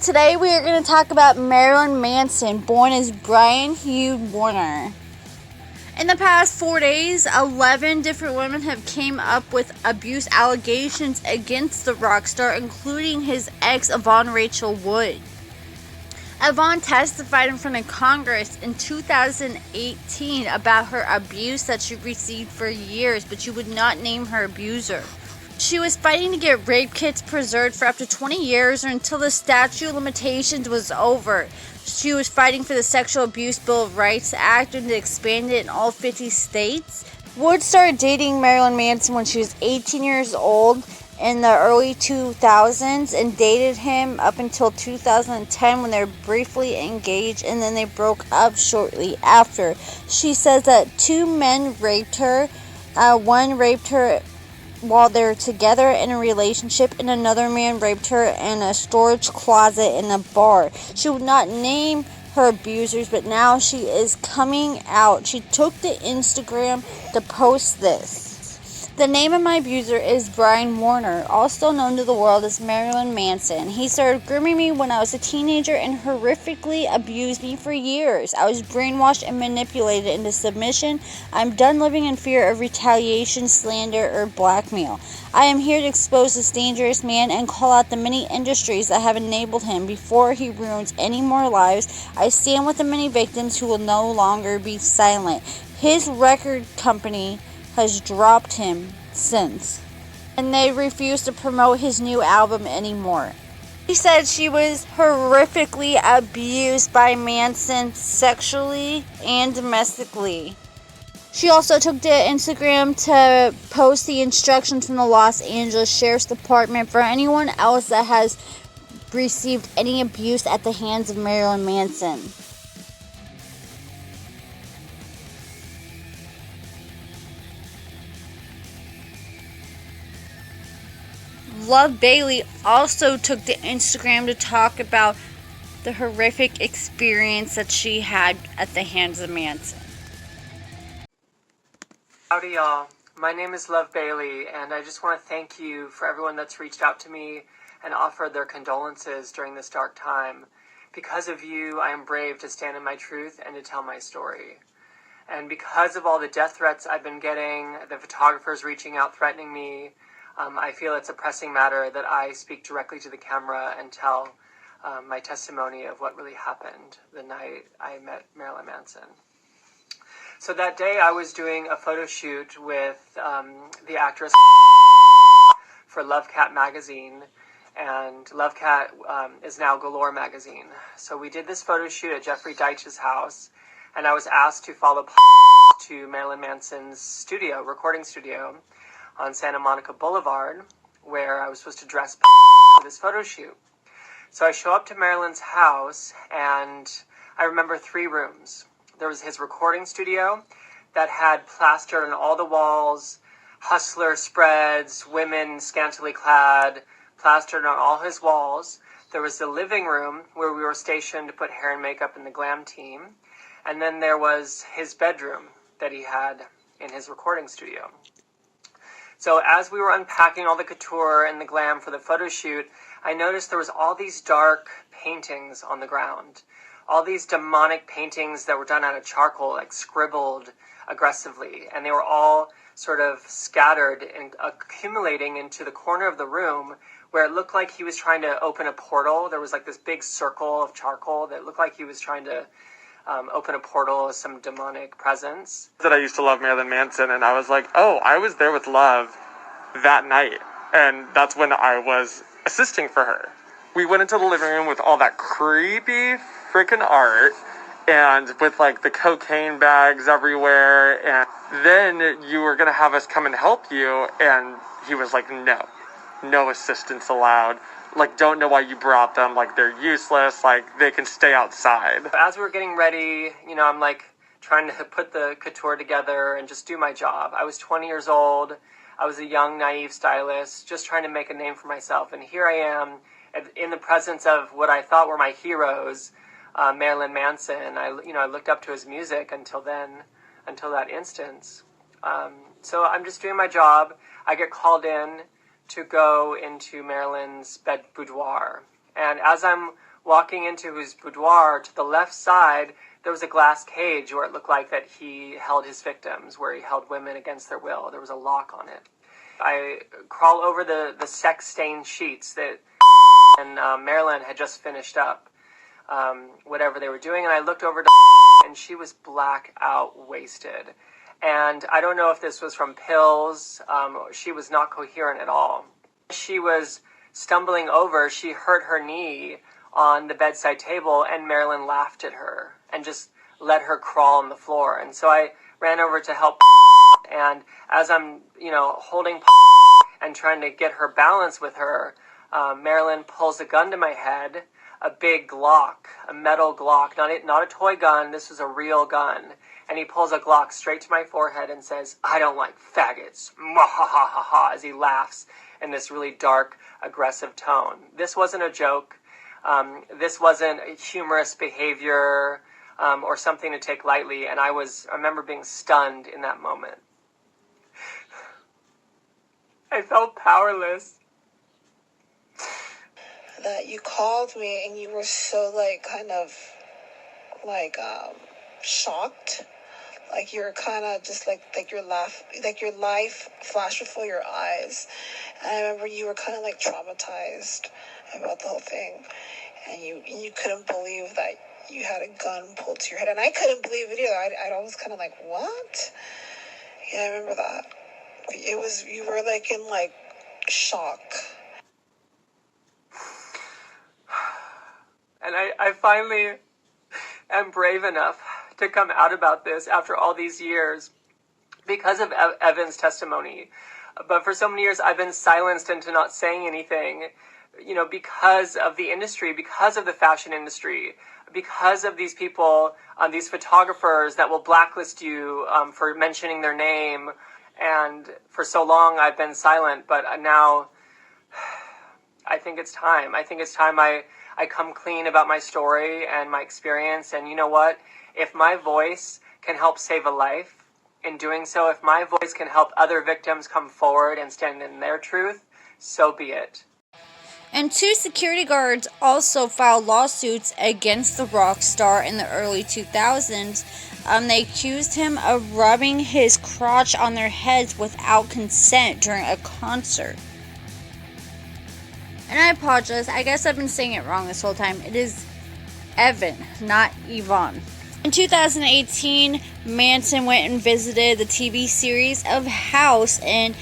Today we are going to talk about Marilyn Manson, born as Brian Hugh Warner. In the past 4 days, 11 different women have came up with abuse allegations against the rock star, including his ex, Yvonne Rachel Wood. Yvonne testified in front of Congress in 2018 about her abuse that she received for years, but she would not name her abuser. She was fighting to get rape kits preserved for up to 20 years or until the statute of limitations was over. She was fighting for the Sexual Abuse Bill of Rights Act and to expand it in all 50 states. Wood started dating Marilyn Manson when she was 18 years old in the early 2000s and dated him up until 2010 when they were briefly engaged, and then they broke up shortly after. She says that 2 men raped her. One raped her while they were together in a relationship, and another man raped her in a storage closet in a bar. She would not name her abusers, but now she is coming out. She took to Instagram to post this. The name of my abuser is Brian Warner, also known to the world as Marilyn Manson. He started grooming me when I was a teenager and horrifically abused me for years. I was brainwashed and manipulated into submission. I'm done living in fear of retaliation, slander, or blackmail. I am here to expose this dangerous man and call out the many industries that have enabled him before he ruins any more lives. I stand with the many victims who will no longer be silent. His record company has dropped him since, and they refuse to promote his new album anymore. She said she was horrifically abused by Manson sexually and domestically. She also took to Instagram to post the instructions from the Los Angeles Sheriff's Department for anyone else that has received any abuse at the hands of Marilyn Manson. Love Bailey also took to Instagram to talk about the horrific experience that she had at the hands of Manson. Howdy y'all, my name is Love Bailey, and I just want to thank you for everyone that's reached out to me and offered their condolences during this dark time. Because of you, I am brave to stand in my truth and to tell my story. And because of all the death threats I've been getting, the photographers reaching out threatening me, I feel it's a pressing matter that I speak directly to the camera and tell my testimony of what really happened the night I met Marilyn Manson. So that day I was doing a photo shoot with the actress for Love Cat magazine, and Love Cat is now Galore magazine. So we did this photo shoot at Jeffrey Deitch's house, and I was asked to follow to Marilyn Manson's recording studio on Santa Monica Boulevard, where I was supposed to dress for this photo shoot. So I show up to Marilyn's house, and I remember 3 rooms. There was his recording studio that had plastered on all the walls, hustler spreads, women scantily clad, plastered on all his walls. There was the living room where we were stationed to put hair and makeup in the glam team. And then there was his bedroom that he had in his recording studio. So as we were unpacking all the couture and the glam for the photo shoot, I noticed there was all these dark paintings on the ground. All these demonic paintings that were done out of charcoal, like scribbled aggressively. And they were all sort of scattered and accumulating into the corner of the room where it looked like he was trying to open a portal. There was like this big circle of charcoal that looked like he was trying to open a portal of some demonic presence. That I used to love Marilyn Manson, and I was like, oh, I was there with Love that night, and that's when I was assisting for her. We went into the living room with all that creepy freaking art, and with like the cocaine bags everywhere, and then you were gonna have us come and help you, and he was like, no assistance allowed. Like, don't know why you brought them, like, they're useless, like, they can stay outside. As we were getting ready, I'm like trying to put the couture together and just do my job. I was 20 years old. I was a young, naive stylist, just trying to make a name for myself. And here I am in the presence of what I thought were my heroes, Marilyn Manson. I looked up to his music until that instance. So I'm just doing my job. I get called in to go into Marilyn's boudoir. And as I'm Walking into his boudoir, to the left side, there was a glass cage where it looked like that he held his victims, where he held women against their will. There was a lock on it. I crawl over the sex-stained sheets that and Marilyn had just finished up whatever they were doing, and I looked over to and she was blackout wasted. And I don't know if this was from pills. She was not coherent at all. She was stumbling over. She hurt her knee on the bedside table, and Marilyn laughed at her and just let her crawl on the floor. And so I ran over to help, and as I'm, holding and trying to get her balance with her, Marilyn pulls a gun to my head, a big Glock, a metal Glock, not a toy gun. This was a real gun. And he pulls a Glock straight to my forehead and says, "I don't like faggots," ha, as he laughs in this really dark, aggressive tone. This wasn't a joke. This wasn't a humorous behavior or something to take lightly. And I remember being stunned in that moment. I felt powerless. That you called me and you were so shocked. Like you're kind of just like your life flashed before your eyes. And I remember you were kind of like traumatized about the whole thing. And you couldn't believe that you had a gun pulled to your head. And I couldn't believe it either. I was kind of like, what? Yeah, I remember that. You were like in like shock. And I finally am brave enough to come out about this after all these years because of Evan's testimony. But for so many years, I've been silenced into not saying anything, because of the industry, because of the fashion industry, because of these people, these photographers that will blacklist you for mentioning their name. And for so long, I've been silent. But now I think it's time. I think it's time I come clean about my story and my experience. And you know what? If my voice can help save a life, in doing so, if my voice can help other victims come forward and stand in their truth, so be it. And 2 security guards also filed lawsuits against the rock star in the early 2000s. They accused him of rubbing his crotch on their heads without consent during a concert. And I apologize, I guess I've been saying it wrong this whole time. It is Evan, not Yvonne. In 2018, Manson went and visited the TV series of House, and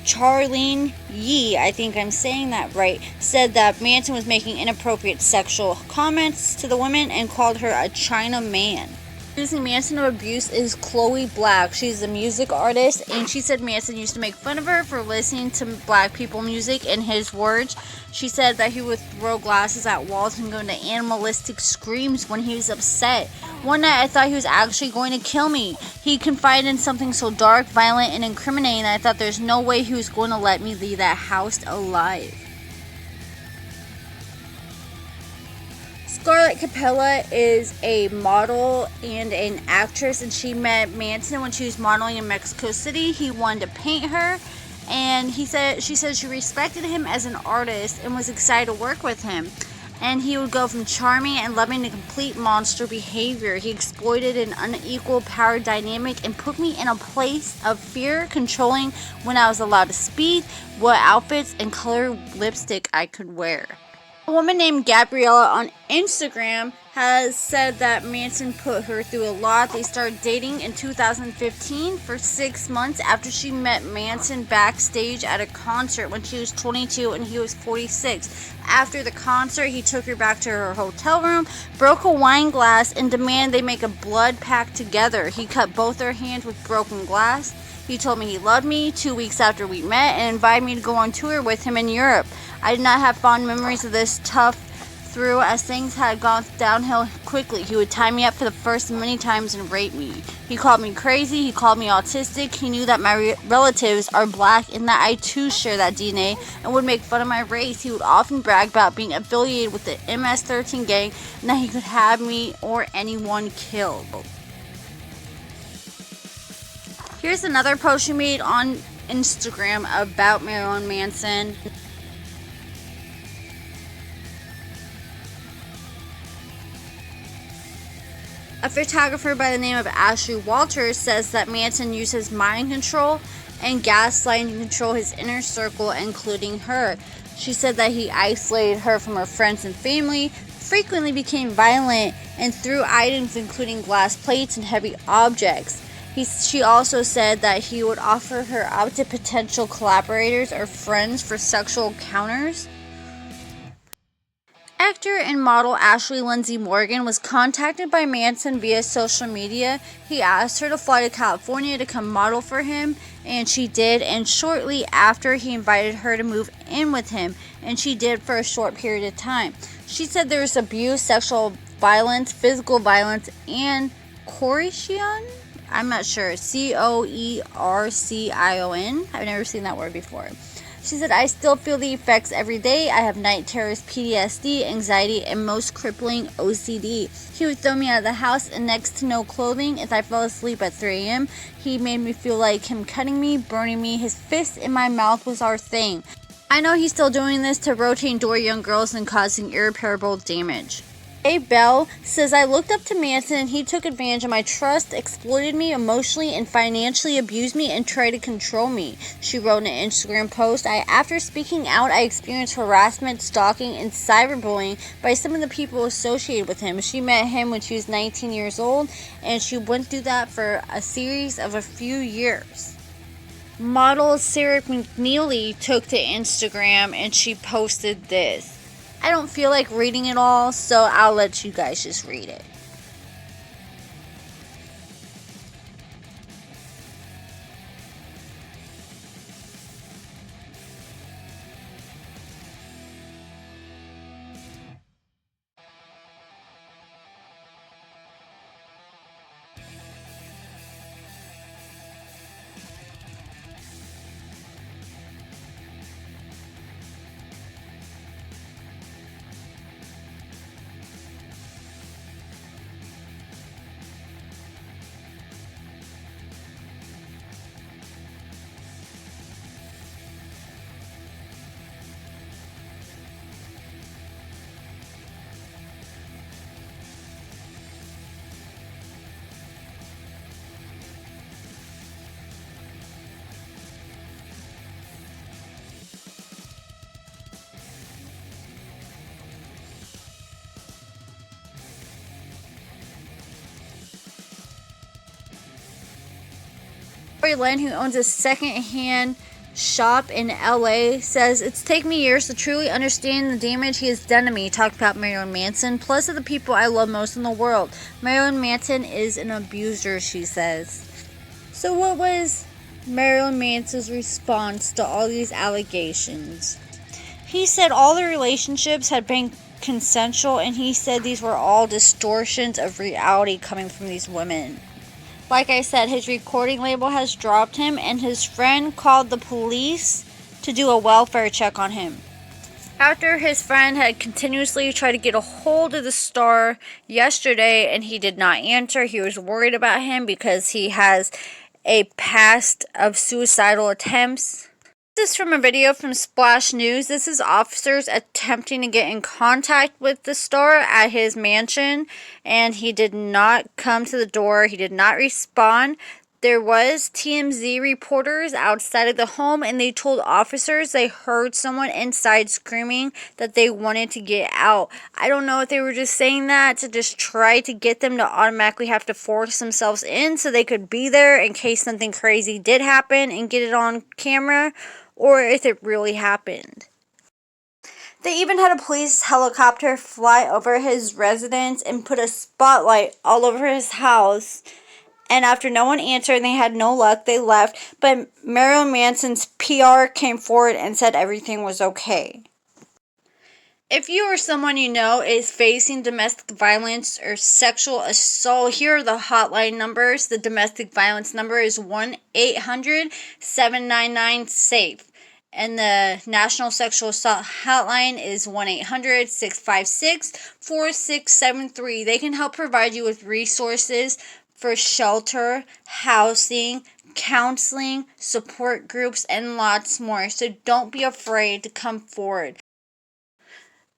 Charlene Yee, I think I'm saying that right, said that Manson was making inappropriate sexual comments to the woman and called her a China man. Accusing Manson of abuse is Chloe Black. She's a music artist, and she said Manson used to make fun of her for listening to black people music. In his words, she said that he would throw glasses at walls and go into animalistic screams when he was upset. One night I thought he was actually going to kill me. He confided in something so dark, violent, and incriminating that I thought there's no way he was going to let me leave that house alive. Scarlett Capella is a model and an actress, and she met Manson when she was modeling in Mexico City. He wanted to paint her, and she said she respected him as an artist and was excited to work with him. And he would go from charming and loving to complete monster behavior. He exploited an unequal power dynamic and put me in a place of fear, controlling when I was allowed to speak, what outfits and color lipstick I could wear. A woman named Gabriella on Instagram has said that Manson put her through a lot. They started dating in 2015 for 6 months after she met Manson backstage at a concert when she was 22 and he was 46. After the concert, he took her back to her hotel room, broke a wine glass, and demanded they make a blood pact together. He cut both their hands with broken glass. He told me he loved me 2 weeks after we met and invited me to go on tour with him in Europe. I did not have fond memories of this tough through as things had gone downhill quickly. He would tie me up for the first many times and rape me. He called me crazy. He called me autistic. He knew that my relatives are black and that I too share that DNA and would make fun of my race. He would often brag about being affiliated with the MS-13 gang and that he could have me or anyone killed. Here's another post she made on Instagram about Marilyn Manson. A photographer by the name of Ashley Walters says that Manson uses mind control and gaslighting to control his inner circle, including her. She said that he isolated her from her friends and family, frequently became violent, and threw items including glass plates and heavy objects. She also said that he would offer her up to potential collaborators or friends for sexual encounters. Actor and model Ashley Lindsay Morgan was contacted by Manson via social media. He asked her to fly to California to come model for him, and she did, and shortly after he invited her to move in with him, and she did for a short period of time. She said there was abuse, sexual violence, physical violence, and coercion? I'm not sure. Coercion? I've never seen that word before. She said, I still feel the effects every day. I have night terrors, PTSD, anxiety, and most crippling OCD. He would throw me out of the house in next to no clothing if I fell asleep at 3 a.m. He made me feel like him cutting me, burning me. His fist in my mouth was our thing. I know he's still doing this to rotate and door young girls and causing irreparable damage. A. Bell says, I looked up to Manson and he took advantage of my trust, exploited me emotionally and financially, abused me, and tried to control me. She wrote in an Instagram post, after speaking out, I experienced harassment, stalking, and cyberbullying by some of the people associated with him. She met him when she was 19 years old, and she went through that for a series of a few years. Model Sarah McNeely took to Instagram and she posted this. I don't feel like reading it all, so I'll let you guys just read it. Lynn, who owns a second-hand shop in LA, says, it's taken me years to truly understand the damage he has done to me. Talked about Marilyn Manson, plus of the people I love most in the world. Marilyn Manson is an abuser, she says. So what was Marilyn Manson's response to all these allegations? He said all the relationships had been consensual, and he said these were all distortions of reality coming from these women. Like I said, his recording label has dropped him, and his friend called the police to do a welfare check on him. After his friend had continuously tried to get a hold of the star yesterday and he did not answer, he was worried about him because he has a past of suicidal attempts. This is from a video from Splash News. This is officers attempting to get in contact with the star at his mansion, and he did not come to the door. He did not respond. There was TMZ reporters outside of the home, and they told officers they heard someone inside screaming that they wanted to get out. I don't know if they were just saying that to just try to get them to automatically have to force themselves in so they could be there in case something crazy did happen and get it on camera, or if it really happened. They even had a police helicopter fly over his residence and put a spotlight all over his house. And after no one answered and they had no luck, they left. But Marilyn Manson's PR came forward and said everything was okay. If you or someone you know is facing domestic violence or sexual assault, here are the hotline numbers. The domestic violence number is 1-800-799-SAFE. And the National Sexual Assault Hotline is 1-800-656-4673. They can help provide you with resources for shelter, housing, counseling, support groups, and lots more. So don't be afraid to come forward.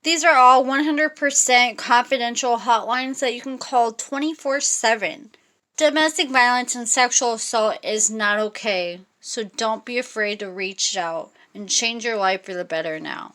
These are all 100% confidential hotlines that you can call 24/7. Domestic violence and sexual assault is not okay, so don't be afraid to reach out and change your life for the better now.